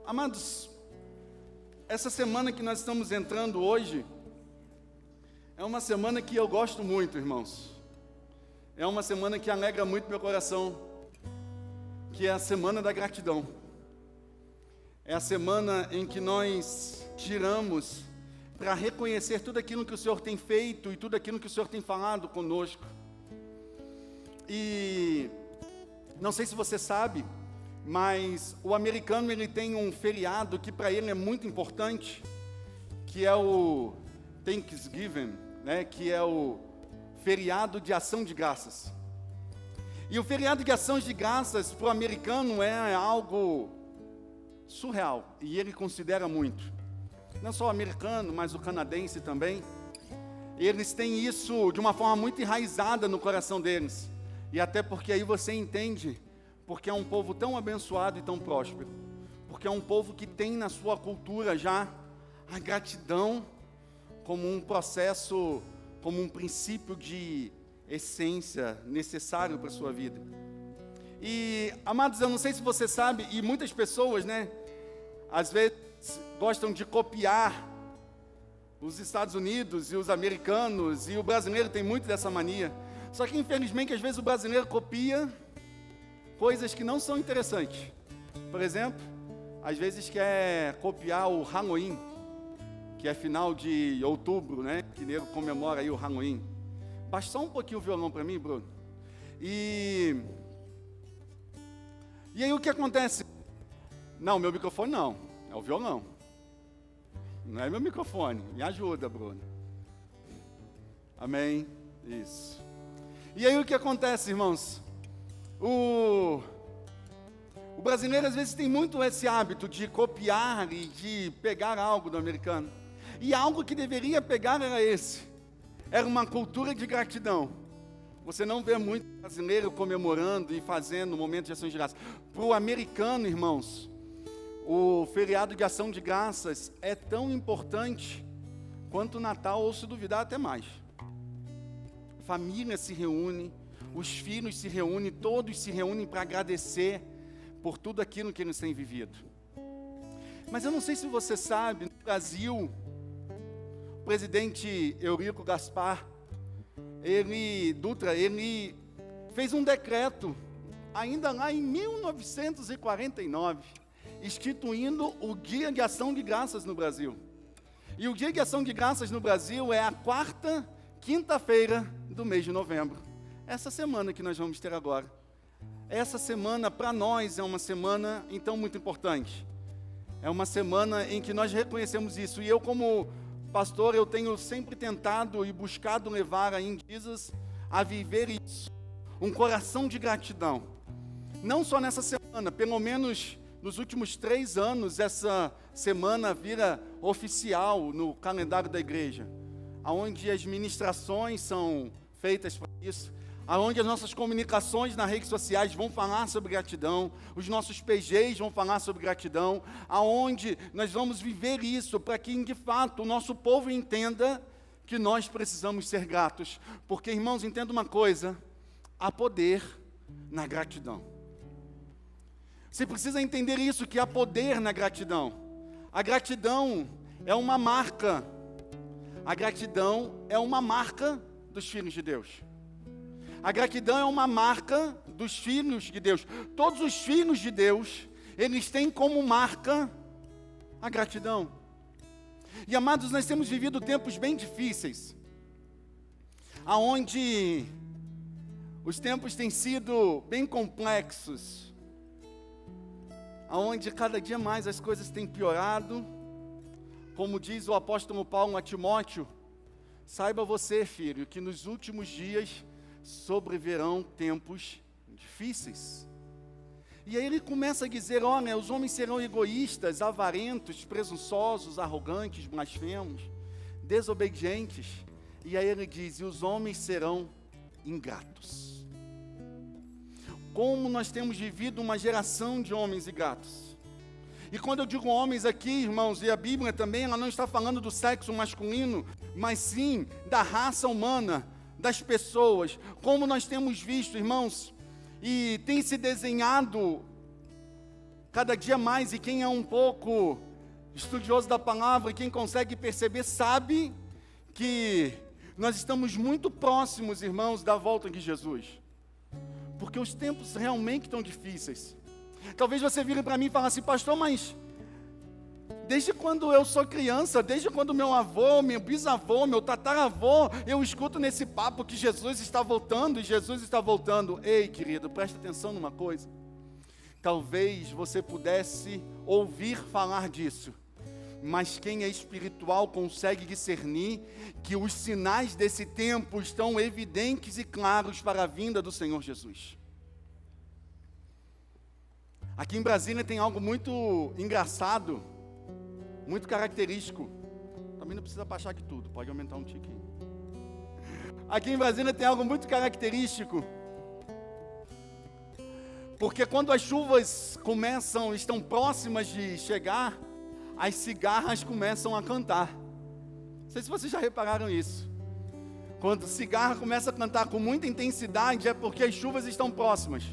Amados, essa semana que nós estamos entrando hoje, é uma semana que eu gosto muito, irmãos. É uma semana que alegra muito meu coração, que é a semana da gratidão. É a semana em que nós tiramos para reconhecer tudo aquilo que o Senhor tem feito e tudo aquilo que o Senhor tem falado conosco. E não sei se você sabe, mas o americano ele tem um feriado que para ele é muito importante, que é o Thanksgiving, né? Que é o feriado de ação de graças. E o feriado de ação de graças para o americano é algo surreal, e ele considera muito. Não só o americano, mas o canadense também. Eles têm isso de uma forma muito enraizada no coração deles. E até porque aí você entende porque é um povo tão abençoado e tão próspero. Porque é um povo que tem na sua cultura já a gratidão como um processo, como um princípio de essência necessário para a sua vida. E, amados, eu não sei se você sabe, e muitas pessoas, né, às vezes gostam de copiar os Estados Unidos e os americanos, e o brasileiro tem muito dessa mania. Só que, infelizmente, às vezes o brasileiro copia coisas que não são interessantes. Por exemplo, às vezes quer copiar o Halloween, que é final de outubro, né? Que nego comemora aí o Halloween. Baixa só um pouquinho o violão para mim, Bruno. E aí o que acontece? Não, meu microfone não, é o violão. Não é meu microfone, me ajuda, Bruno. Amém? Isso. E aí o que acontece, irmãos? O brasileiro às vezes tem muito esse hábito de copiar e de pegar algo do americano. E algo que deveria pegar era esse. Era uma cultura de gratidão. Você não vê muito brasileiro comemorando e fazendo momentos de ação de graças. Para o americano, irmãos, o feriado de ação de graças é tão importante quanto o Natal, ou se duvidar até mais. A família se reúne, os filhos se reúnem, todos se reúnem para agradecer por tudo aquilo que eles têm vivido. Mas eu não sei se você sabe, no Brasil, o presidente Eurico Gaspar, ele fez um decreto, ainda lá em 1949, instituindo o Dia de Ação de Graças no Brasil. E o Dia de Ação de Graças no Brasil é a quarta quinta-feira do mês de novembro. Essa semana que nós vamos ter agora. Essa semana, para nós, é uma semana, então, muito importante. É uma semana em que nós reconhecemos isso. E eu, como pastor, eu tenho sempre tentado e buscado levar a Jesus a viver isso. Um coração de gratidão. Não só nessa semana, pelo menos nos últimos 3 anos, essa semana vira oficial no calendário da igreja, onde as ministrações são feitas para isso, onde as nossas comunicações nas redes sociais vão falar sobre gratidão, os nossos PGs vão falar sobre gratidão, aonde nós vamos viver isso para que, de fato, o nosso povo entenda que nós precisamos ser gratos. Porque, irmãos, entenda uma coisa, há poder na gratidão. Você precisa entender isso, que há poder na gratidão. A gratidão é uma marca. A gratidão é uma marca dos filhos de Deus. A gratidão é uma marca dos filhos de Deus. Todos os filhos de Deus, eles têm como marca a gratidão. E, amados, nós temos vivido tempos bem difíceis, aonde os tempos têm sido bem complexos, aonde cada dia mais as coisas têm piorado. Como diz o apóstolo Paulo a Timóteo, saiba você, filho, que nos últimos dias sobrevirão tempos difíceis. E aí ele começa a dizer, olha, os homens serão egoístas, avarentos, presunçosos, arrogantes, blasfemos, desobedientes. E aí ele diz, e os homens serão ingratos. Como nós temos vivido uma geração de homens ingratos. E quando eu digo homens aqui, irmãos, e a Bíblia também, ela não está falando do sexo masculino, mas sim da raça humana, das pessoas, como nós temos visto, irmãos, e tem se desenhado cada dia mais, e quem é um pouco estudioso da palavra, e quem consegue perceber, sabe que nós estamos muito próximos, irmãos, da volta de Jesus. Porque os tempos realmente estão difíceis. Talvez você vire para mim e fale assim: pastor, mas desde quando eu sou criança, desde quando meu avô, meu bisavô, meu tataravô, eu escuto nesse papo que Jesus está voltando e Jesus está voltando. Ei, querido, presta atenção numa coisa. Talvez você pudesse ouvir falar disso, mas quem é espiritual consegue discernir que os sinais desse tempo estão evidentes e claros para a vinda do Senhor Jesus. Aqui em Brasília tem algo muito engraçado, muito característico. Também não precisa baixar aqui tudo, pode aumentar um tiquinho. Aqui em Brasília tem algo muito característico, porque quando as chuvas estão próximas de chegar, as cigarras começam a cantar. Não sei se vocês já repararam isso. Quando a cigarra começa a cantar com muita intensidade, é porque as chuvas estão próximas.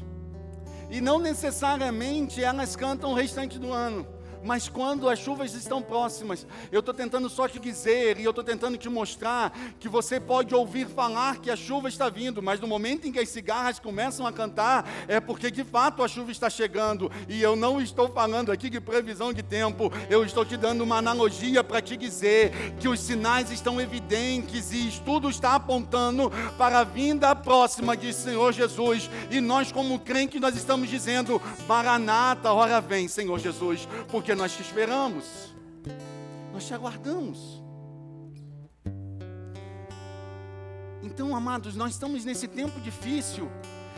E não necessariamente elas cantam o restante do ano, mas quando as chuvas estão próximas, eu estou tentando só te dizer, e eu estou tentando te mostrar, que você pode ouvir falar que a chuva está vindo, mas no momento em que as cigarras começam a cantar, é porque de fato a chuva está chegando. E eu não estou falando aqui de previsão de tempo, eu estou te dando uma analogia para te dizer que os sinais estão evidentes e tudo está apontando para a vinda próxima de Senhor Jesus. E nós, como crentes, nós estamos dizendo: Maranata, ora vem, Senhor Jesus, porque nós te esperamos, nós te aguardamos. Então, amados, nós estamos nesse tempo difícil,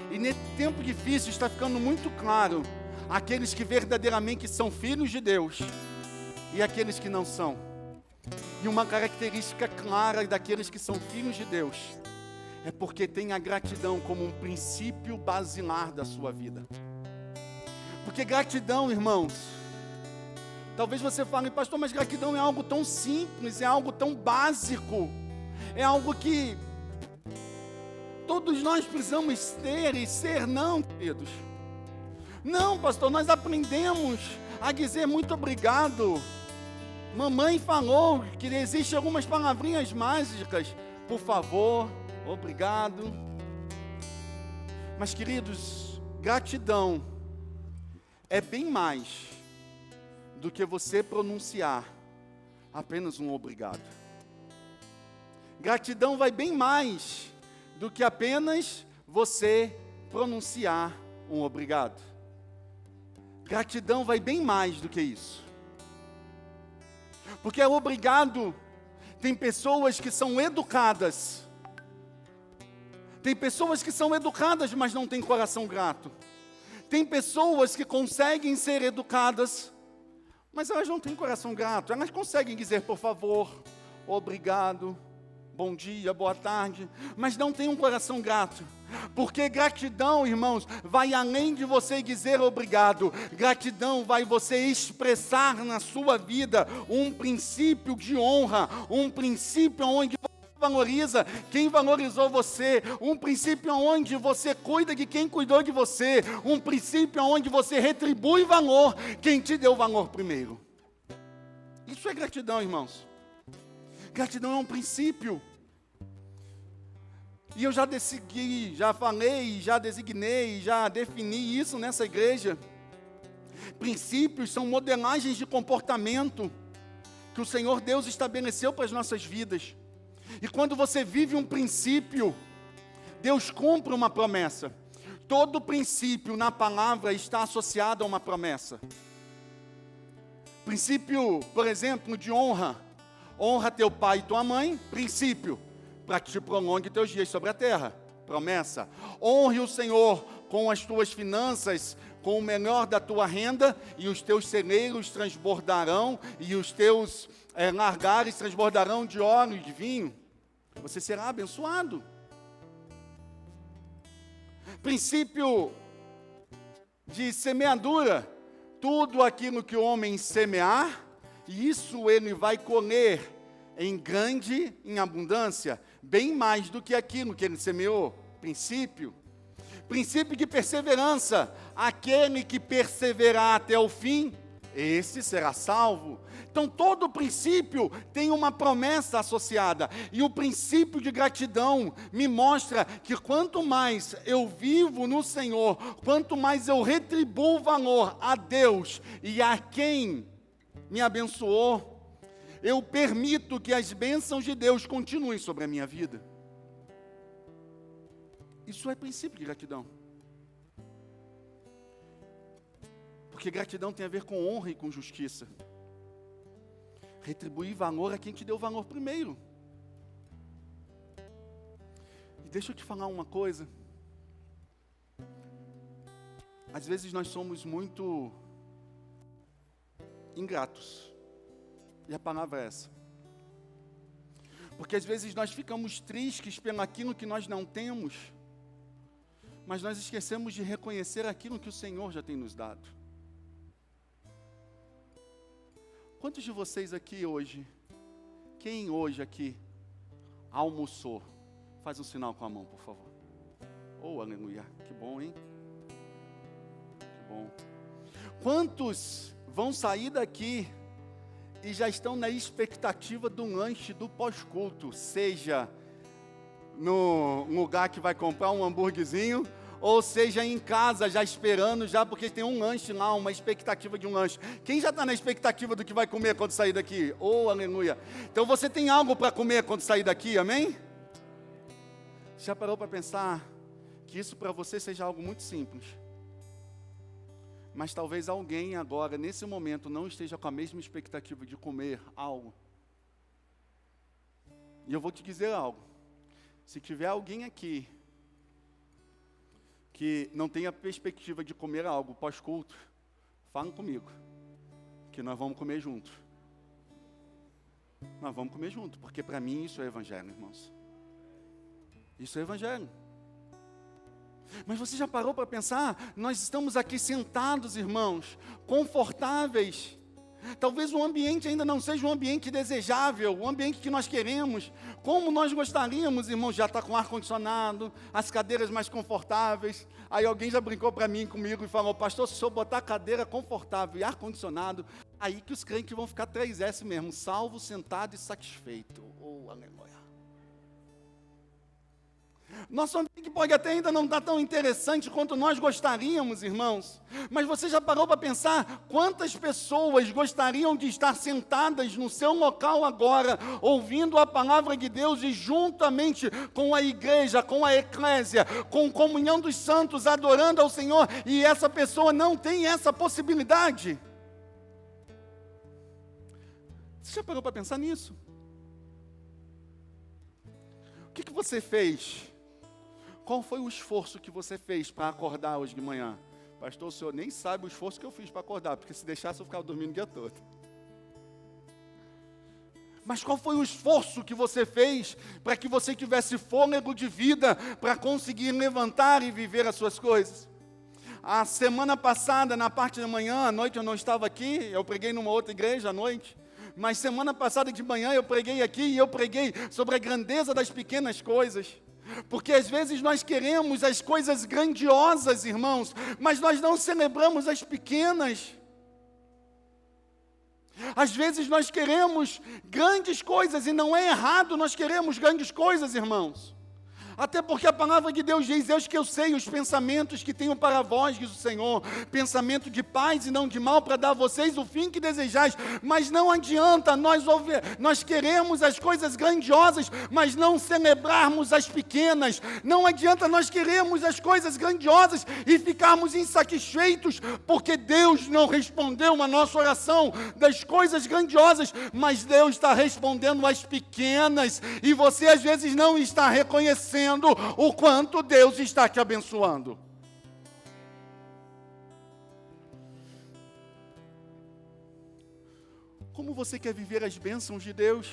e nesse tempo difícil está ficando muito claro aqueles que verdadeiramente são filhos de Deus e aqueles que não são. E uma característica clara daqueles que são filhos de Deus é porque tem a gratidão como um princípio basilar da sua vida. Porque gratidão, irmãos, talvez você fale: pastor, mas gratidão é algo tão simples, é algo tão básico, é algo que todos nós precisamos ter e ser. Não, queridos. Não, pastor, nós aprendemos a dizer muito obrigado. Mamãe falou que existem algumas palavrinhas mágicas: por favor, obrigado. Mas, queridos, gratidão é bem mais do que você pronunciar apenas um obrigado. Gratidão vai bem mais do que apenas você pronunciar um obrigado. Gratidão vai bem mais do que isso. Porque obrigado, tem pessoas que são educadas. Tem pessoas que são educadas, mas não têm coração grato. Tem pessoas que conseguem ser educadas, mas elas não têm coração grato. Elas conseguem dizer por favor, obrigado, bom dia, boa tarde, mas não têm um coração grato. Porque gratidão, irmãos, vai além de você dizer obrigado. Gratidão vai você expressar na sua vida um princípio de honra, um princípio onde valoriza quem valorizou você, um princípio onde você cuida de quem cuidou de você, um princípio onde você retribui valor quem te deu valor primeiro. Isso é gratidão, irmãos. Gratidão é um princípio. E eu já decidi, já falei, já designei, já defini isso nessa igreja. Princípios são modelagens de comportamento que o Senhor Deus estabeleceu para as nossas vidas. E quando você vive um princípio, Deus cumpre uma promessa. Todo princípio na palavra está associado a uma promessa. Princípio, por exemplo, de honra. Honra teu pai e tua mãe, princípio, para que te prolongue teus dias sobre a terra. Promessa. Honre o Senhor com as tuas finanças, com o melhor da tua renda, e os teus celeiros transbordarão, e os teus largares transbordarão de óleo e de vinho. Você será abençoado. Princípio de semeadura. Tudo aquilo que o homem semear, isso ele vai colher em abundância, bem mais do que aquilo que ele semeou. Princípio. Princípio de perseverança: aquele que perseverar até o fim, esse será salvo. Então todo princípio tem uma promessa associada, e o princípio de gratidão me mostra que quanto mais eu vivo no Senhor, quanto mais eu retribuo valor a Deus e a quem me abençoou, eu permito que as bênçãos de Deus continuem sobre a minha vida. Isso é princípio de gratidão. Porque gratidão tem a ver com honra e com justiça. Retribuir valor a quem te deu valor primeiro. E deixa eu te falar uma coisa. Às vezes nós somos muito ingratos. E a palavra é essa. Porque às vezes nós ficamos tristes pelo aquilo que nós não temos, mas nós esquecemos de reconhecer aquilo que o Senhor já tem nos dado. Quantos de vocês aqui hoje, quem hoje aqui almoçou? Faz um sinal com a mão, por favor. Oh, aleluia, que bom, hein? Que bom. Quantos vão sair daqui e já estão na expectativa do lanche do pós-culto, seja no lugar que vai comprar um hambúrguerzinho, ou seja em casa já esperando, já porque tem um lanche lá, uma expectativa de um lanche. Quem já está na expectativa do que vai comer quando sair daqui? Oh, aleluia. Então você tem algo para comer quando sair daqui, amém? Já parou para pensar que isso para você seja algo muito simples? Mas talvez alguém agora, nesse momento, não esteja com a mesma expectativa de comer algo. E eu vou te dizer algo. Se tiver alguém aqui que não tem a perspectiva de comer algo pós-culto, fala comigo, que nós vamos comer junto. Nós vamos comer junto, porque para mim isso é evangelho, irmãos. Isso é evangelho. Mas você já parou para pensar? Nós estamos aqui sentados, irmãos, confortáveis. Talvez o ambiente ainda não seja um ambiente desejável, o ambiente que nós queremos. Como nós gostaríamos, irmãos, já está com ar-condicionado, as cadeiras mais confortáveis. Aí alguém já brincou para mim, comigo, e falou: pastor, se o senhor botar cadeira confortável e ar-condicionado, aí que os crentes vão ficar 3S mesmo, salvo, sentado e satisfeito. Oh, aleluia. Nosso ambiente pode até ainda não estar tão interessante quanto nós gostaríamos, irmãos. Mas você já parou para pensar quantas pessoas gostariam de estar sentadas no seu local agora, ouvindo a palavra de Deus e juntamente com a igreja, com a eclésia, com comunhão dos santos, adorando ao Senhor, e essa pessoa não tem essa possibilidade? Você já parou para pensar nisso? O que você fez? Qual foi o esforço que você fez para acordar hoje de manhã? Pastor, o senhor nem sabe o esforço que eu fiz para acordar, porque se deixasse eu ficava dormindo o dia todo. Mas qual foi o esforço que você fez para que você tivesse fôlego de vida para conseguir levantar e viver as suas coisas? A semana passada, na parte da manhã, à noite eu não estava aqui, eu preguei numa outra igreja à noite. Mas semana passada de manhã eu preguei aqui e eu preguei sobre a grandeza das pequenas coisas. Porque às vezes nós queremos as coisas grandiosas, irmãos, mas nós não celebramos as pequenas. Às vezes nós queremos grandes coisas, e não é errado nós queremos grandes coisas, irmãos. Até porque a palavra de Deus diz: Deus, que eu sei os pensamentos que tenho para vós, diz o Senhor, pensamento de paz e não de mal, para dar a vocês o fim que desejais. Mas não adianta nós queremos as coisas grandiosas, mas não celebrarmos as pequenas. Não adianta nós queremos as coisas grandiosas e ficarmos insatisfeitos, porque Deus não respondeu a nossa oração das coisas grandiosas, mas Deus está respondendo as pequenas, e você às vezes não está reconhecendo o quanto Deus está te abençoando. Como você quer viver as bênçãos de Deus?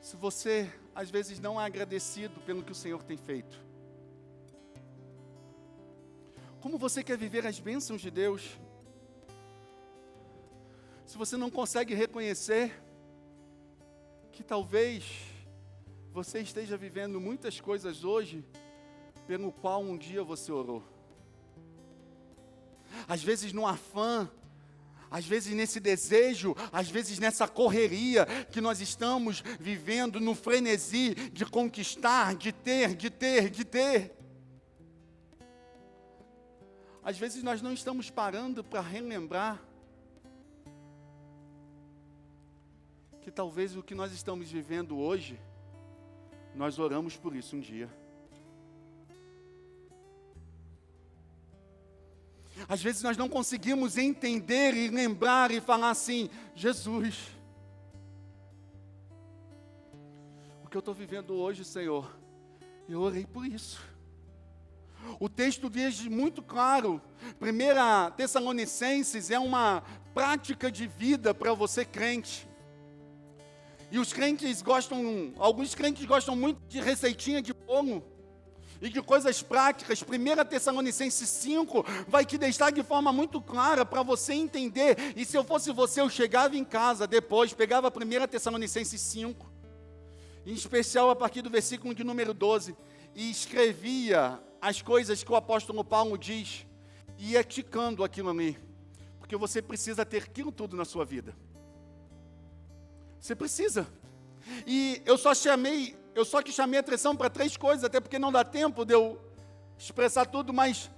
Se você, às vezes, não é agradecido pelo que o Senhor tem feito. Como você quer viver as bênçãos de Deus? Se você não consegue reconhecer que talvez você esteja vivendo muitas coisas hoje, pelo qual um dia você orou. Às vezes no afã, às vezes nesse desejo, às vezes nessa correria que nós estamos vivendo, no frenesi de conquistar, de ter. Às vezes nós não estamos parando para relembrar que talvez o que nós estamos vivendo hoje, nós oramos por isso um dia. Às vezes nós não conseguimos entender e lembrar e falar assim: Jesus, o que eu estou vivendo hoje, Senhor, eu orei por isso. O texto diz muito claro, 1 Tessalonicenses é uma prática de vida para você crente. E os crentes alguns crentes gostam muito de receitinha de bolo e de coisas práticas. 1 Tessalonicenses 5 vai te deixar de forma muito clara para você entender. E se eu fosse você, eu chegava em casa depois, pegava 1 Tessalonicenses 5, em especial a partir do versículo de número 12, e escrevia as coisas que o apóstolo Paulo diz, e ia ticando aquilo ali, porque você precisa ter aquilo tudo na sua vida. Você precisa. E eu só que chamei atenção para 3 coisas, até porque não dá tempo de eu expressar tudo, mas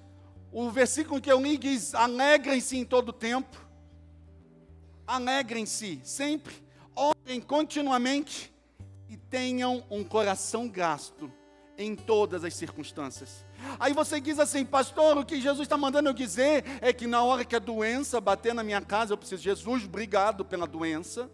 o versículo que eu li diz: alegrem-se em todo tempo, alegrem-se sempre, orem continuamente e tenham um coração grato em todas as circunstâncias. Aí você diz assim: pastor, o que Jesus está mandando eu dizer é que na hora que a doença bater na minha casa, eu preciso, Jesus, obrigado pela doença.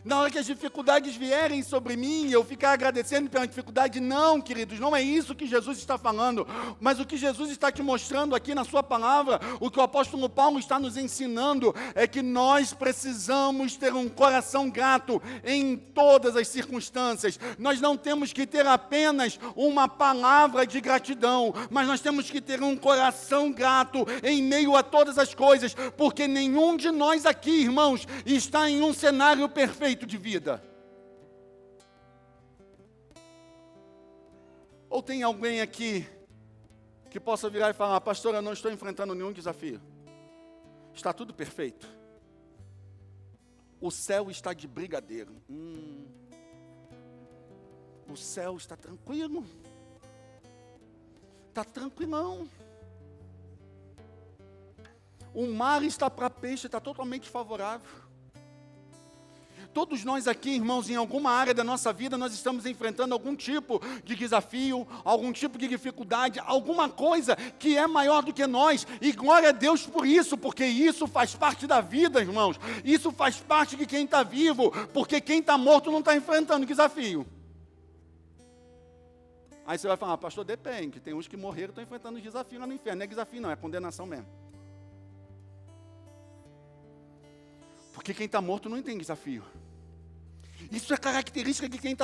Na hora que as dificuldades vierem sobre mim, eu ficar agradecendo pela dificuldade. Não, queridos, não é isso que Jesus está falando. Mas o que Jesus está te mostrando aqui na sua palavra, o que o apóstolo Paulo está nos ensinando, é que nós precisamos ter um coração grato em todas as circunstâncias. Nós não temos que ter apenas uma palavra de gratidão, mas nós temos que ter um coração grato em meio a todas as coisas, porque nenhum de nós aqui, irmãos, está em um cenário perfeito de vida. Ou tem alguém aqui que possa virar e falar: pastor, eu não estou enfrentando nenhum desafio, está tudo perfeito, o céu está de brigadeiro, o céu está tranquilo, está tranquilão, o mar está para peixe, está totalmente favorável. Todos nós aqui, irmãos, em alguma área da nossa vida, nós estamos enfrentando algum tipo de desafio, algum tipo de dificuldade, alguma coisa que é maior do que nós, e glória a Deus por isso, porque isso faz parte da vida, irmãos, isso faz parte de quem está vivo, porque quem está morto não está enfrentando desafio. Aí você vai falar: pastor, depende, tem uns que morreram e estão enfrentando desafio lá no inferno. Não é desafio não, é condenação mesmo. Porque quem está morto não tem desafio. Isso é característica de quem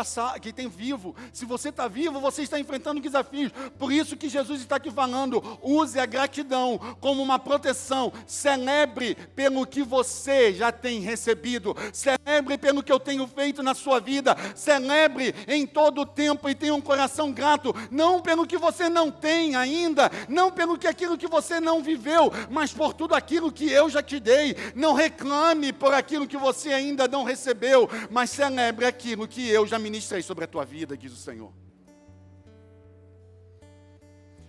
tem vivo. Se você está vivo, você está enfrentando desafios. Por isso que Jesus está aqui falando: use a gratidão como uma proteção. Celebre pelo que você já tem recebido. Celebre pelo que eu tenho feito na sua vida. Celebre em todo o tempo e tenha um coração grato. Não pelo que você não tem ainda. Não pelo que aquilo que você não viveu. Mas por tudo aquilo que eu já te dei. Não reclame por aquilo que você ainda não recebeu. Mas celebre aquilo que eu já ministrei sobre a tua vida, diz o Senhor.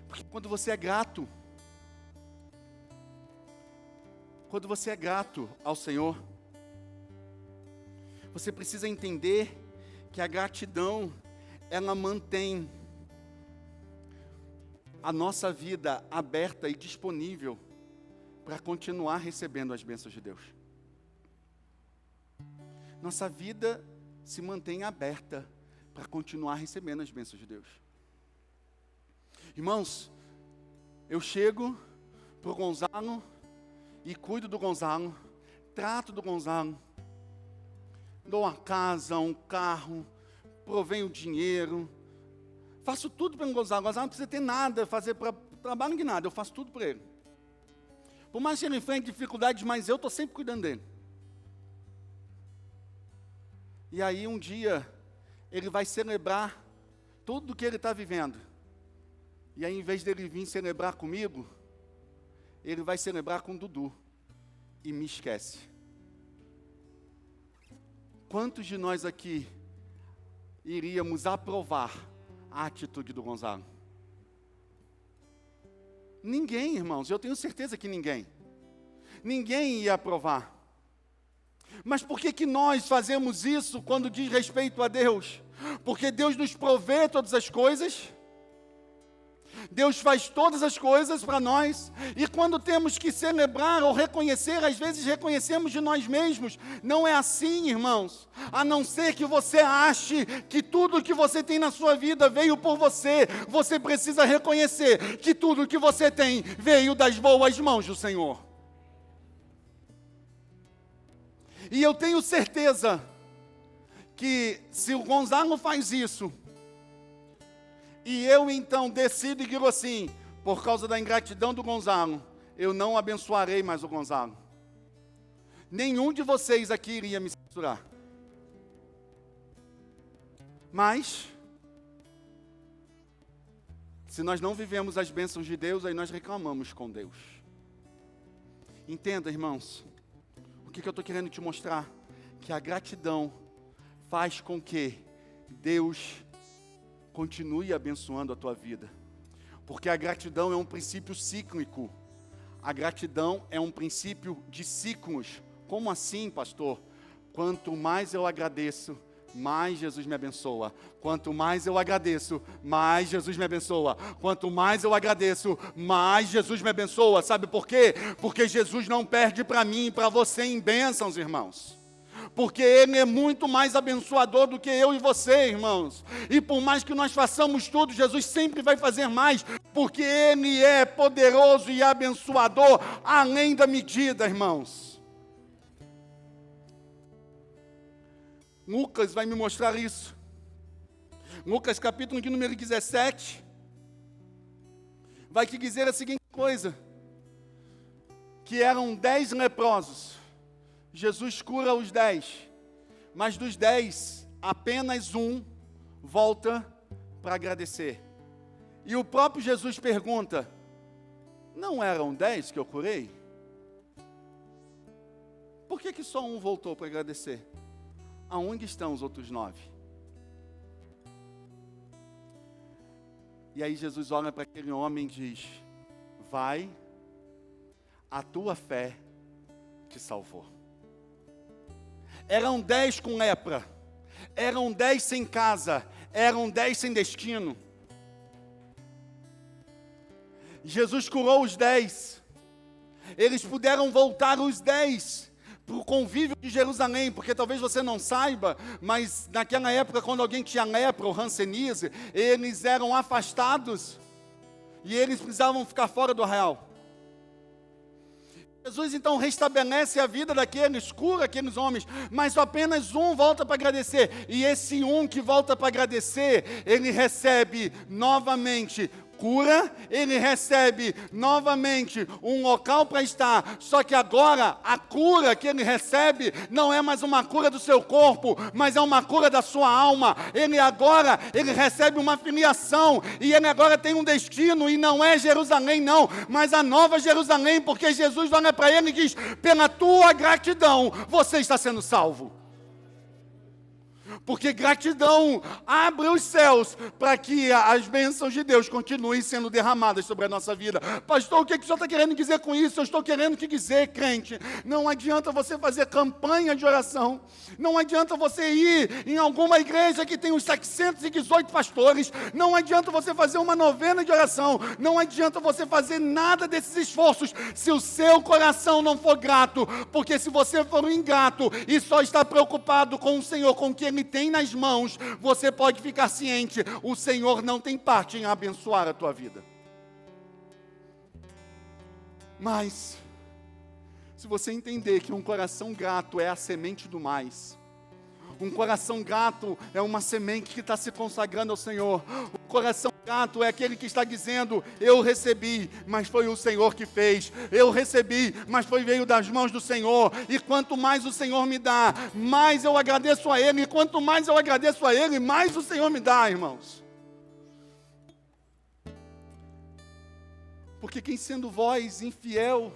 Porque quando você é grato ao Senhor, você precisa entender que a gratidão, ela mantém a nossa vida aberta e disponível para continuar recebendo as bênçãos de Deus. Nossa vida se mantém aberta para continuar recebendo as bênçãos de Deus. Irmãos, eu chego para o Gonzalo e cuido do Gonzalo, trato do Gonzalo, dou uma casa, um carro, provenho dinheiro, faço tudo pelo Gonzalo. O Gonzalo não precisa ter nada, fazer para trabalho de nada, eu faço tudo por ele. Por mais que ele enfrente dificuldades, mas eu estou sempre cuidando dele. E aí um dia, ele vai celebrar tudo que ele está vivendo. E aí, em vez dele vir celebrar comigo, ele vai celebrar com o Dudu. E me esquece. Quantos de nós aqui iríamos aprovar a atitude do Gonzalo? Ninguém, irmãos, eu tenho certeza que ninguém. Ninguém ia aprovar. Mas por que nós fazemos isso quando diz respeito a Deus? Porque Deus nos provê todas as coisas. Deus faz todas as coisas para nós, e quando temos que celebrar ou reconhecer, às vezes reconhecemos de nós mesmos. Não é assim, irmãos, a não ser que você ache que tudo que você tem na sua vida veio por você. Você precisa reconhecer que tudo que você tem veio das boas mãos do Senhor. E eu tenho certeza que se o Gonzalo faz isso, e eu então decido e digo assim, por causa da ingratidão do Gonzalo, eu não abençoarei mais o Gonzalo. Nenhum de vocês aqui iria me censurar. Mas, se nós não vivemos as bênçãos de Deus, aí nós reclamamos com Deus. Entenda, irmãos, o que eu estou querendo te mostrar? Que a gratidão faz com que Deus continue abençoando a tua vida. Porque a gratidão é um princípio cíclico. A gratidão é um princípio de ciclos. Como assim, pastor? Quanto mais eu agradeço, mais Jesus me abençoa. Quanto mais eu agradeço, mais Jesus me abençoa. Quanto mais eu agradeço, mais Jesus me abençoa. Sabe por quê? Porque Jesus não perde para mim e para você em bênçãos, irmãos. Porque Ele é muito mais abençoador do que eu e você, irmãos. E por mais que nós façamos tudo, Jesus sempre vai fazer mais, porque Ele é poderoso e abençoador além da medida, irmãos. Lucas vai me mostrar isso. Lucas capítulo de número 17, vai te dizer a seguinte coisa, que eram 10 leprosos. Jesus cura os 10, mas dos 10, apenas um volta para agradecer. E o próprio Jesus pergunta, não eram 10 que eu curei? Por que só um voltou para agradecer? Aonde estão os outros 9? E aí Jesus olha para aquele homem e diz, vai, a tua fé te salvou. Eram 10 com lepra, eram 10 sem casa, eram 10 sem destino. Jesus curou os 10, eles puderam voltar os 10 para o convívio de Jerusalém, porque talvez você não saiba, mas naquela época, quando alguém tinha lepra ou hanseníase, eles eram afastados e eles precisavam ficar fora do arraial. Jesus então restabelece a vida daqueles, cura aqueles homens, mas só apenas um volta para agradecer. E esse um que volta para agradecer, ele recebe novamente cura, ele recebe novamente um local para estar, só que agora a cura que ele recebe não é mais uma cura do seu corpo, mas é uma cura da sua alma. Ele recebe uma filiação, e ele agora tem um destino, e não é Jerusalém não, mas a nova Jerusalém, porque Jesus olha para ele e diz, pela tua gratidão, você está sendo salvo. Porque gratidão abre os céus para que as bênçãos de Deus continuem sendo derramadas sobre a nossa vida. Pastor, o que o senhor está querendo dizer com isso? Eu estou querendo te dizer, crente, não adianta você fazer campanha de oração, não adianta você ir em alguma igreja que tem os 718 pastores, não adianta você fazer uma novena de oração, não adianta você fazer nada desses esforços, se o seu coração não for grato, porque se você for um ingrato e só está preocupado com o Senhor, com o que Ele tem nas mãos, você pode ficar ciente, o Senhor não tem parte em abençoar a tua vida. Mas, se você entender que um coração grato é a semente do mais, um coração grato é uma semente que está se consagrando ao Senhor, um coração Grato é aquele que está dizendo: eu recebi, mas foi o Senhor que fez. Eu recebi, mas veio das mãos do Senhor. E quanto mais o Senhor me dá, mais eu agradeço a Ele. E quanto mais eu agradeço a Ele, mais o Senhor me dá, irmãos. Porque sendo vós infiel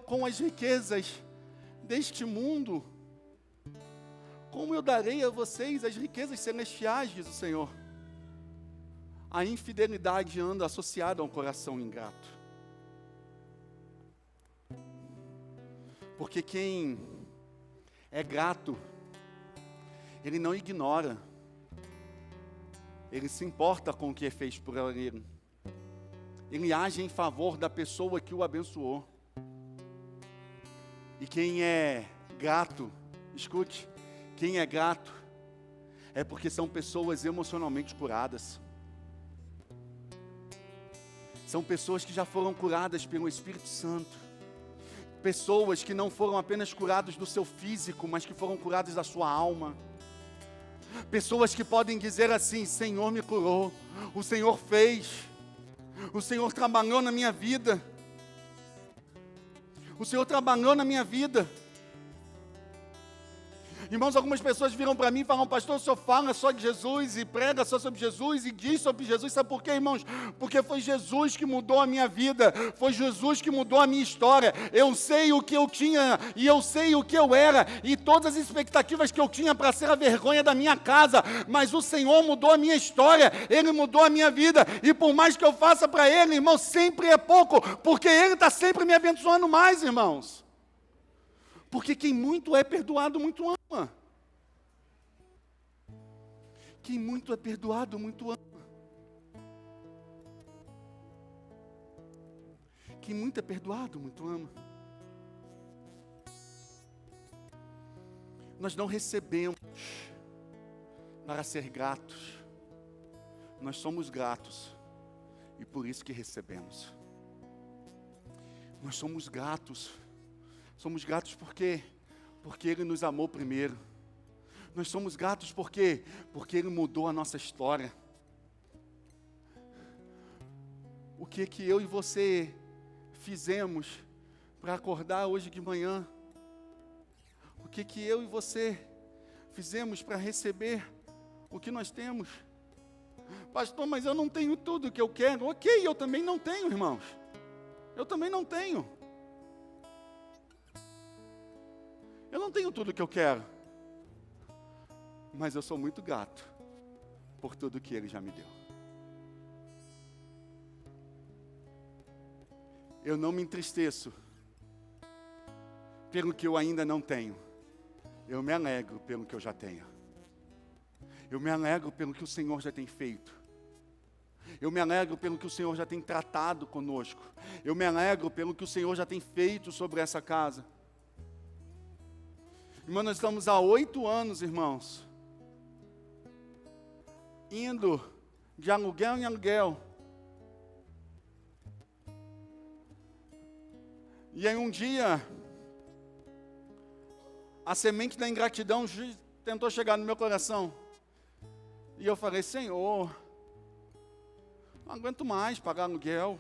com as riquezas deste mundo, como eu darei a vocês as riquezas celestiais, diz o Senhor. A infidelidade anda associada a um coração ingrato. Porque quem é grato, ele não ignora, ele se importa com o que é feito por ele. Ele age em favor da pessoa que o abençoou. E quem é grato, escute, quem é grato é porque são pessoas emocionalmente curadas. São pessoas que já foram curadas pelo Espírito Santo. Pessoas que não foram apenas curadas do seu físico, mas que foram curadas da sua alma. Pessoas que podem dizer assim: Senhor me curou, o Senhor fez, o Senhor trabalhou na minha vida, o Senhor trabalhou na minha vida. Irmãos, algumas pessoas viram para mim e falam: pastor, o senhor fala só de Jesus e prega só sobre Jesus e diz sobre Jesus. Sabe por quê, irmãos? Porque foi Jesus que mudou a minha vida, foi Jesus que mudou a minha história. Eu sei o que eu tinha e eu sei o que eu era e todas as expectativas que eu tinha para ser a vergonha da minha casa, mas o Senhor mudou a minha história, Ele mudou a minha vida, e por mais que eu faça para Ele, irmãos, sempre é pouco, porque Ele está sempre me abençoando mais, irmãos. Porque quem muito é perdoado, muito ama. Quem muito é perdoado, muito ama. Quem muito é perdoado, muito ama. Nós não recebemos para ser gratos. Nós somos gratos e por isso que recebemos. Nós somos gratos. Somos gratos porque Ele nos amou primeiro. Nós somos gratos porque Ele mudou a nossa história. O que eu e você fizemos para acordar hoje de manhã? O que eu e você fizemos para receber o que nós temos? Pastor, mas eu não tenho tudo o que eu quero. Ok, eu também não tenho, irmãos. Eu também não tenho. Eu não tenho tudo o que eu quero, mas eu sou muito grato por tudo que Ele já me deu. Eu não me entristeço pelo que eu ainda não tenho. Eu me alegro pelo que eu já tenho. Eu me alegro pelo que o Senhor já tem feito. Eu me alegro pelo que o Senhor já tem tratado conosco. Eu me alegro pelo que o Senhor já tem feito sobre essa casa. Irmão, nós estamos há 8 anos, irmãos, indo de aluguel em aluguel. E aí um dia, a semente da ingratidão tentou chegar no meu coração. E eu falei: Senhor, não aguento mais pagar aluguel.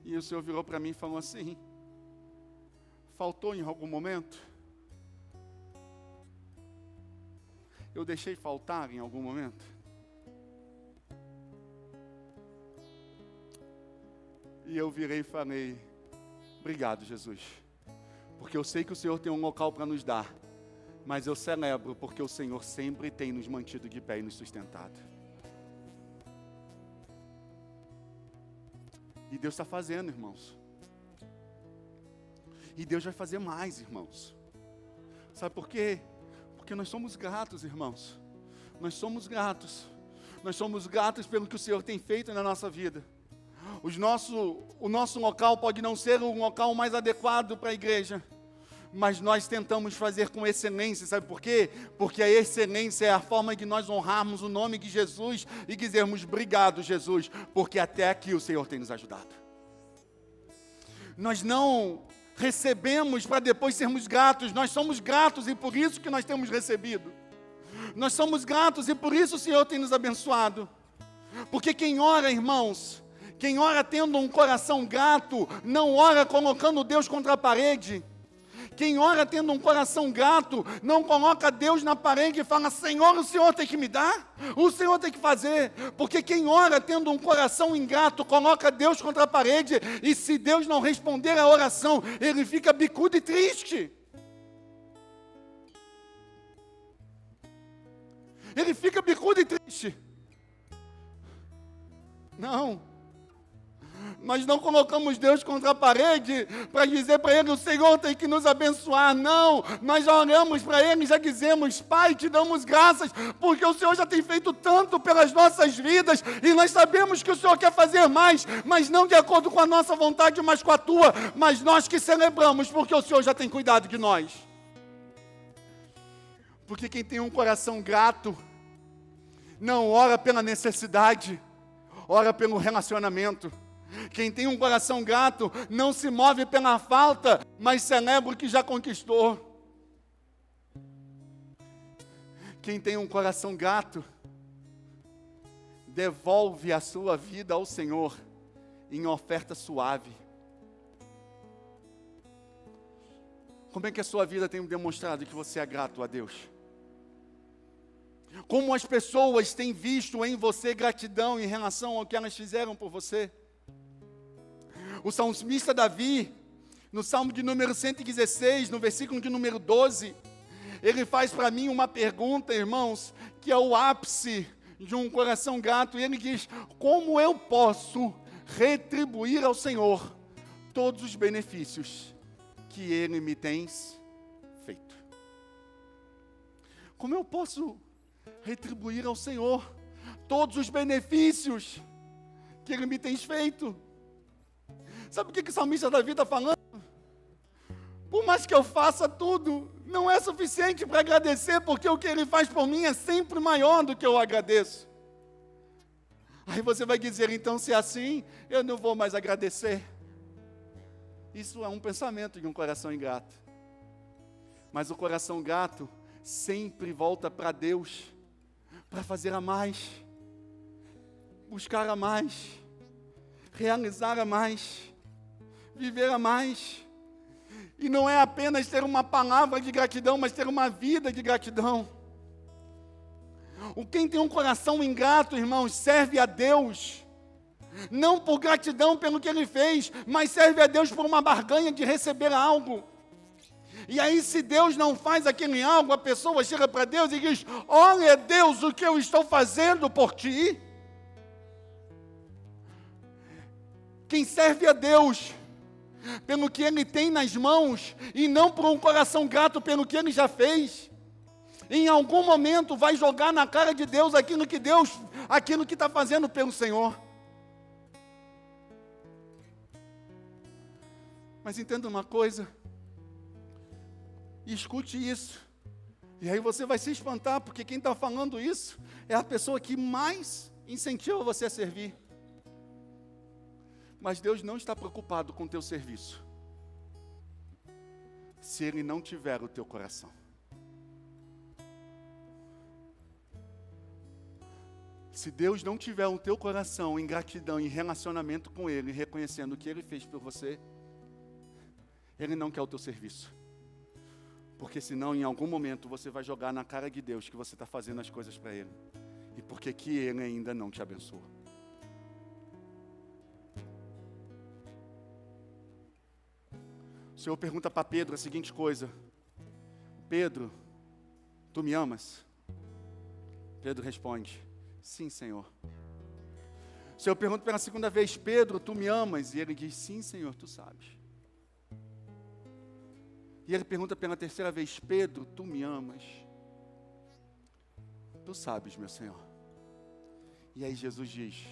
E o Senhor virou para mim e falou assim: faltou em algum momento? Eu deixei faltar em algum momento? E eu virei e falei: obrigado, Jesus, porque eu sei que o Senhor tem um local para nos dar, mas eu celebro porque o Senhor sempre tem nos mantido de pé e nos sustentado. E Deus está fazendo, irmãos. E Deus vai fazer mais, irmãos. Sabe por quê? Porque nós somos gratos, irmãos. Nós somos gratos. Nós somos gratos pelo que o Senhor tem feito na nossa vida. O nosso local pode não ser o local mais adequado para a igreja, mas nós tentamos fazer com excelência. Sabe por quê? Porque a excelência é a forma de nós honrarmos o nome de Jesus e dizermos: obrigado, Jesus, porque até aqui o Senhor tem nos ajudado. Nós não recebemos para depois sermos gratos. Nós somos gratos e por isso que nós temos recebido. Nós somos gratos e por isso o Senhor tem nos abençoado. Porque quem ora, irmãos, quem ora tendo um coração grato, não ora colocando Deus contra a parede. Quem ora tendo um coração grato, não coloca Deus na parede e fala: Senhor, o Senhor tem que me dar, o Senhor tem que fazer. Porque quem ora tendo um coração ingrato, coloca Deus contra a parede, e se Deus não responder à oração, ele fica bicudo e triste. Ele fica bicudo e triste. Não. Nós não colocamos Deus contra a parede para dizer para Ele: o Senhor tem que nos abençoar. Não, nós já oramos para Ele e já dizemos: Pai, te damos graças, porque o Senhor já tem feito tanto pelas nossas vidas, e nós sabemos que o Senhor quer fazer mais, mas não de acordo com a nossa vontade, mas com a Tua. Mas nós que celebramos, porque o Senhor já tem cuidado de nós. Porque quem tem um coração grato, não ora pela necessidade, ora pelo relacionamento. Quem tem um coração grato, não se move pela falta, mas celebra o que já conquistou. Quem tem um coração grato, devolve a sua vida ao Senhor em oferta suave. Como é que a sua vida tem demonstrado que você é grato a Deus? Como as pessoas têm visto em você gratidão em relação ao que elas fizeram por você? O salmista Davi, no Salmo de número 116, no versículo de número 12, ele faz para mim uma pergunta, irmãos, que é o ápice de um coração grato, e ele diz: como eu posso retribuir ao Senhor todos os benefícios que Ele me tem feito? Como eu posso retribuir ao Senhor todos os benefícios que Ele me tem feito? Sabe o que o salmista Davi está falando? Por mais que eu faça tudo, não é suficiente para agradecer, porque o que Ele faz por mim é sempre maior do que eu agradeço. Aí você vai dizer: então, se é assim, eu não vou mais agradecer. Isso é um pensamento de um coração ingrato. Mas o coração grato sempre volta para Deus, para fazer a mais, buscar a mais, realizar a mais, viver a mais. E não é apenas ter uma palavra de gratidão, mas ter uma vida de gratidão. Quem tem um coração ingrato, irmãos, serve a Deus, não por gratidão pelo que Ele fez, mas serve a Deus por uma barganha de receber algo. E aí, se Deus não faz aquele algo, a pessoa chega para Deus e diz: olha, Deus, o que eu estou fazendo por ti. Quem serve a Deus pelo que Ele tem nas mãos, e não por um coração grato pelo que Ele já fez, em algum momento vai jogar na cara de Deus aquilo que está fazendo pelo Senhor. Mas entenda uma coisa, e escute isso, e aí você vai se espantar, porque quem está falando isso é a pessoa que mais incentiva você a servir. Mas Deus não está preocupado com o teu serviço, se Ele não tiver o teu coração. Se Deus não tiver o teu coração em gratidão, em relacionamento com Ele, reconhecendo o que Ele fez por você, Ele não quer o teu serviço. Porque senão, em algum momento, você vai jogar na cara de Deus que você está fazendo as coisas para Ele. E porque que Ele ainda não te abençoa. O Senhor pergunta para Pedro a seguinte coisa: Pedro, tu me amas? Pedro responde: sim, Senhor. O Senhor pergunta pela segunda vez: Pedro, tu me amas? E ele diz: sim, Senhor, tu sabes. E ele pergunta pela terceira vez: Pedro, tu me amas? Tu sabes, meu Senhor. E aí Jesus diz: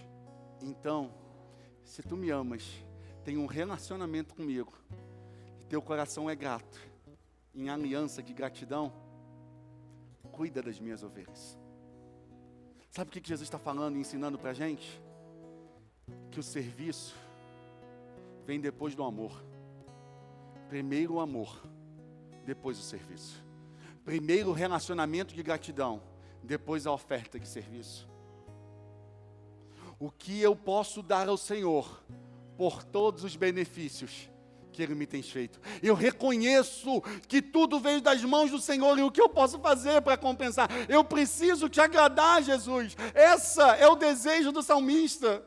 então, se tu me amas, tem um relacionamento comigo, e teu coração é grato, em aliança de gratidão, cuida das minhas ovelhas. Sabe o que Jesus está falando e ensinando para a gente? Que o serviço vem depois do amor. Primeiro o amor, depois o serviço. Primeiro o relacionamento de gratidão, depois a oferta de serviço. O que eu posso dar ao Senhor por todos os benefícios que Ele me tem feito? Eu reconheço que tudo veio das mãos do Senhor, e o que eu posso fazer para compensar? Eu preciso te agradar, Jesus. Essa é o desejo do salmista.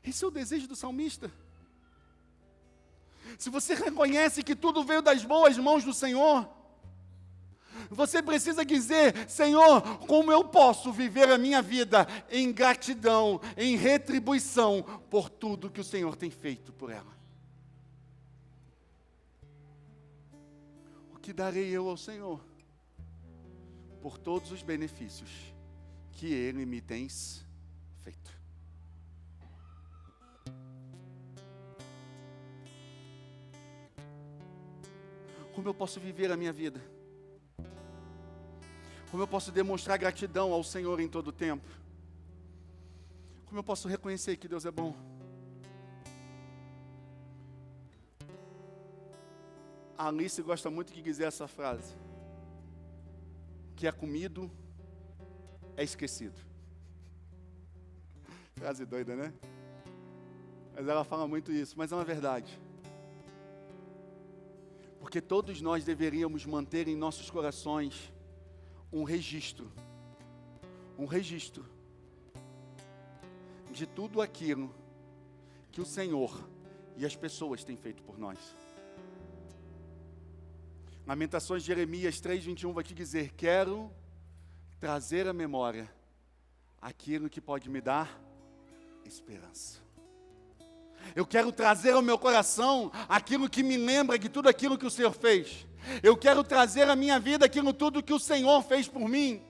Esse é o desejo do salmista. Se você reconhece que tudo veio das boas mãos do Senhor, você precisa dizer: Senhor, como eu posso viver a minha vida em gratidão, em retribuição por tudo que o Senhor tem feito por ela? O que darei eu ao Senhor por todos os benefícios que Ele me tem feito? Como eu posso viver a minha vida? Como eu posso demonstrar gratidão ao Senhor em todo o tempo? Como eu posso reconhecer que Deus é bom? A Alice gosta muito de dizer essa frase: que é comido, é esquecido. Frase doida, né? Mas ela fala muito isso, mas é uma verdade. Porque todos nós deveríamos manter em nossos corações um registro de tudo aquilo que o Senhor e as pessoas têm feito por nós. Lamentações de Jeremias 3:21 vai te dizer: quero trazer à memória aquilo que pode me dar esperança. Eu quero trazer ao meu coração aquilo que me lembra de tudo aquilo que o Senhor fez. Eu quero trazer à minha vida aquilo tudo que o Senhor fez por mim.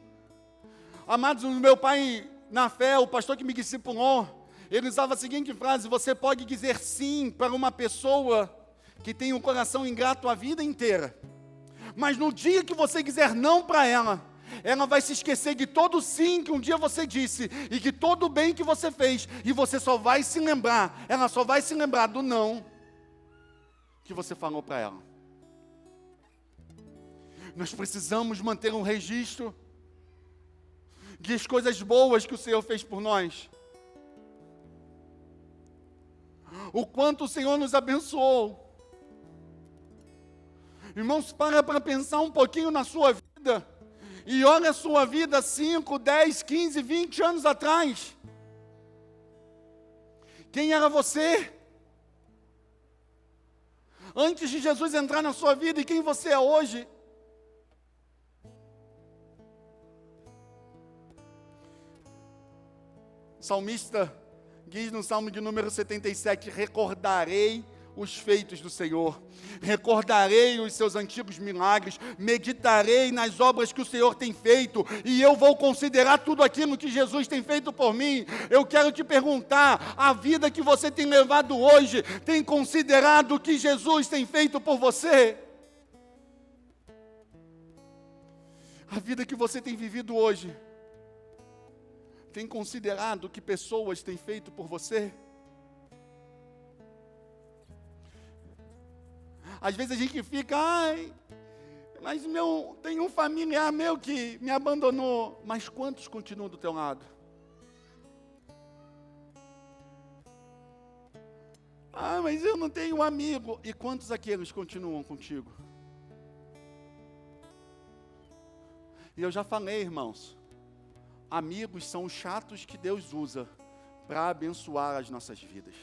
Amados, o meu pai na fé, o pastor que me discipulou, ele usava a seguinte frase: você pode dizer sim para uma pessoa que tem um coração ingrato a vida inteira, mas no dia que você dizer não para ela, ela vai se esquecer de todo o sim que um dia você disse, e de todo o bem que você fez, e você só vai se lembrar, ela só vai se lembrar do não que você falou para ela. Nós precisamos manter um registro das coisas boas que o Senhor fez por nós. O quanto o Senhor nos abençoou. Irmãos, para pensar um pouquinho na sua vida. E olha a sua vida 5, 10, 15, 20 anos atrás. Quem era você? Antes de Jesus entrar na sua vida, e quem você é hoje? O salmista diz no Salmo de número 77, recordarei os feitos do Senhor, recordarei os seus antigos milagres, meditarei nas obras que o Senhor tem feito, e eu vou considerar tudo aquilo que Jesus tem feito por mim. Eu quero te perguntar, a vida que você tem levado hoje, tem considerado o que Jesus tem feito por você? A vida que você tem vivido hoje, tem considerado o que pessoas têm feito por você? Às vezes a gente fica, mas tem um familiar meu que me abandonou. Mas quantos continuam do teu lado? Mas eu não tenho um amigo. E quantos aqueles continuam contigo? E eu já falei, irmãos, amigos são os chatos que Deus usa para abençoar as nossas vidas.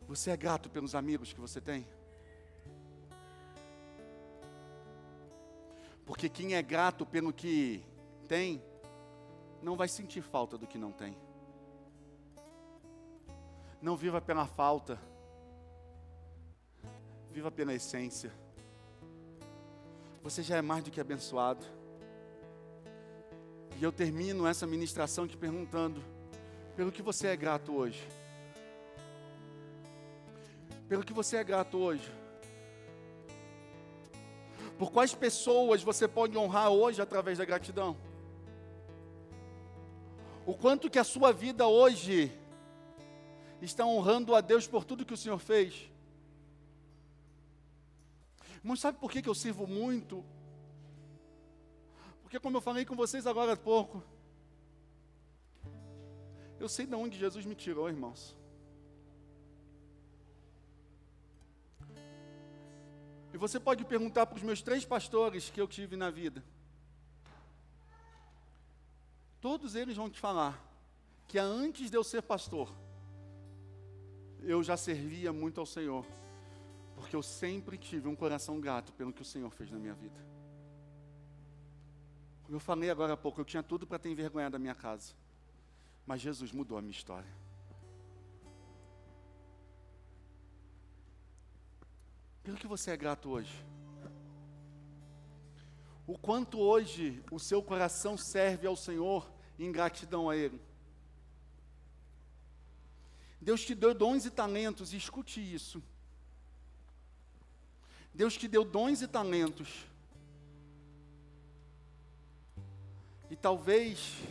Você é grato pelos amigos que você tem? Porque quem é grato pelo que tem, não vai sentir falta do que não tem. Não viva pela falta, viva pela essência. Você já é mais do que abençoado. E eu termino essa ministração te perguntando, pelo que você é grato hoje? Pelo que você é grato hoje? Por quais pessoas você pode honrar hoje através da gratidão? O quanto que a sua vida hoje está honrando a Deus por tudo que o Senhor fez? Irmãos, sabe por que eu sirvo muito? Porque como eu falei com vocês agora há pouco, eu sei de onde Jesus me tirou, irmãos. E você pode perguntar para os meus 3 pastores que eu tive na vida. Todos eles vão te falar que antes de eu ser pastor, eu já servia muito ao Senhor, porque eu sempre tive um coração grato pelo que o Senhor fez na minha vida. Como eu falei agora há pouco, eu tinha tudo para ter envergonhado da minha casa, mas Jesus mudou a minha história. Pelo que você é grato hoje? O quanto hoje o seu coração serve ao Senhor em gratidão a Ele? Deus te deu dons e talentos, e escute isso. Deus te deu dons e talentos. E talvez,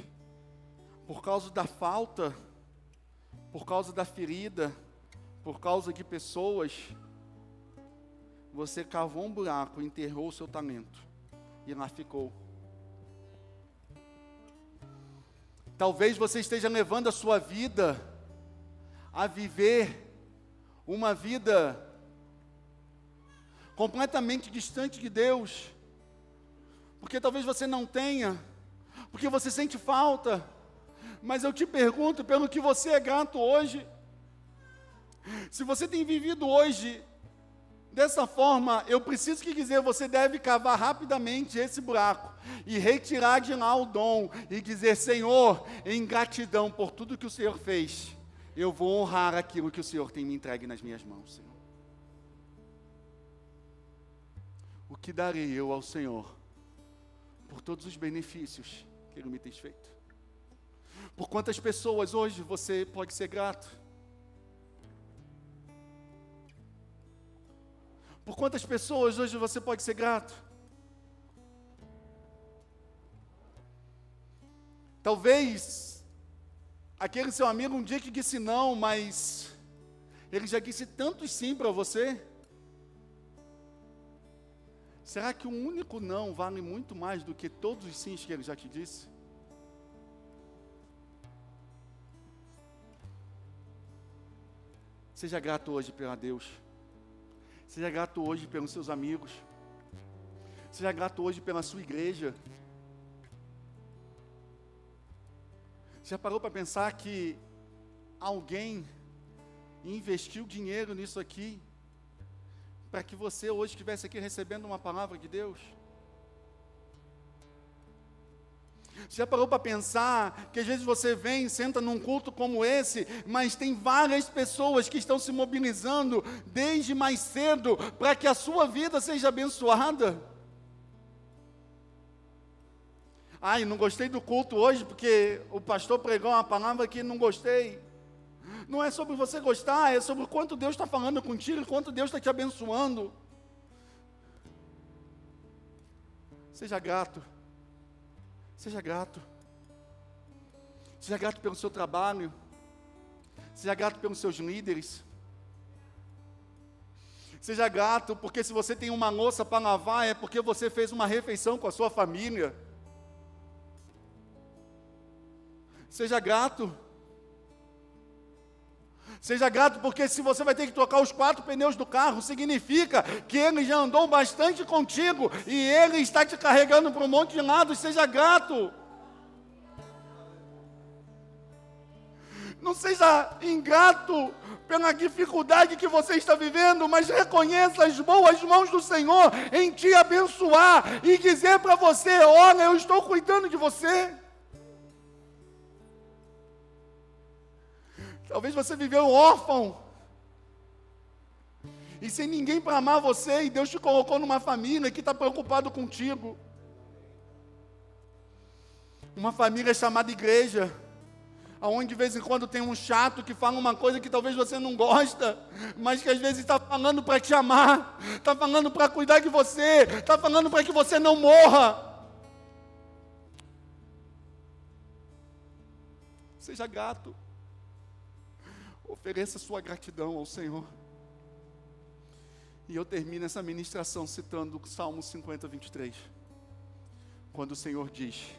por causa da falta, por causa da ferida, por causa de pessoas, você cavou um buraco, enterrou o seu talento, e lá ficou. Talvez você esteja levando a sua vida a viver uma vida completamente distante de Deus, porque talvez você não tenha, porque você sente falta, mas eu te pergunto, pelo que você é grato hoje, se você tem vivido hoje dessa forma, eu preciso que dizer, você deve cavar rapidamente esse buraco, e retirar de lá o dom, e dizer, Senhor, em gratidão por tudo que o Senhor fez, eu vou honrar aquilo que o Senhor tem me entregue nas minhas mãos, Senhor. O que darei eu ao Senhor, por todos os benefícios que Ele me tem feito? Por quantas pessoas hoje você pode ser grato? Por quantas pessoas hoje você pode ser grato? Talvez aquele seu amigo um dia que disse não, mas ele já disse tantos sim para você. Será que um único não vale muito mais do que todos os sims que ele já te disse? Seja grato hoje pela Deus. Seja grato hoje pelos seus amigos. Seja grato hoje pela sua igreja. Já parou para pensar que alguém investiu dinheiro nisso aqui, para que você hoje estivesse aqui recebendo uma palavra de Deus? Já parou para pensar que às vezes você vem, senta num culto como esse, mas tem várias pessoas que estão se mobilizando desde mais cedo para que a sua vida seja abençoada? Ai, não gostei do culto hoje porque o pastor pregou uma palavra que não gostei. Não é sobre você gostar, é sobre o quanto Deus está falando contigo e quanto Deus está te abençoando. Seja grato. Seja grato. Seja grato pelo seu trabalho. Seja grato pelos seus líderes. Seja grato porque se você tem uma louça para lavar, é porque você fez uma refeição com a sua família. Seja grato. Seja grato porque se você vai ter que trocar os 4 pneus do carro, significa que Ele já andou bastante contigo e Ele está te carregando para um monte de lados. Seja grato. Não seja ingrato pela dificuldade que você está vivendo, mas reconheça as boas mãos do Senhor em te abençoar e dizer para você, olha, eu estou cuidando de você. Talvez você viveu órfão e sem ninguém para amar você, e Deus te colocou numa família que está preocupado contigo. Uma família chamada igreja, onde de vez em quando tem um chato que fala uma coisa que talvez você não gosta, mas que às vezes está falando para te amar, está falando para cuidar de você, está falando para que você não morra. Seja grato. Ofereça sua gratidão ao Senhor. E eu termino essa ministração citando o Salmo 50, 23. Quando o Senhor diz: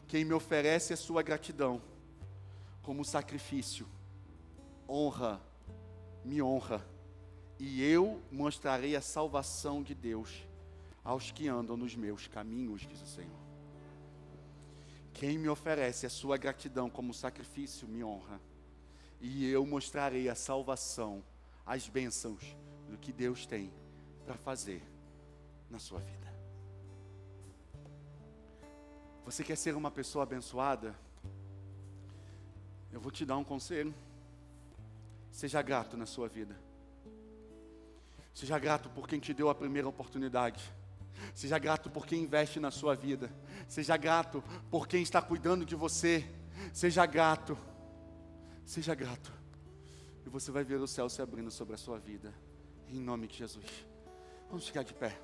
quem me oferece a sua gratidão como sacrifício, me honra, e eu mostrarei a salvação de Deus aos que andam nos meus caminhos, diz o Senhor. Quem me oferece a sua gratidão como sacrifício, me honra, e eu mostrarei a salvação, as bênçãos do que Deus tem para fazer na sua vida. Você quer ser uma pessoa abençoada? Eu vou te dar um conselho. Seja grato na sua vida. Seja grato por quem te deu a primeira oportunidade. Seja grato por quem investe na sua vida. Seja grato por quem está cuidando de você. Seja grato. Seja grato. E você vai ver o céu se abrindo sobre a sua vida. Em nome de Jesus. Vamos ficar de pé.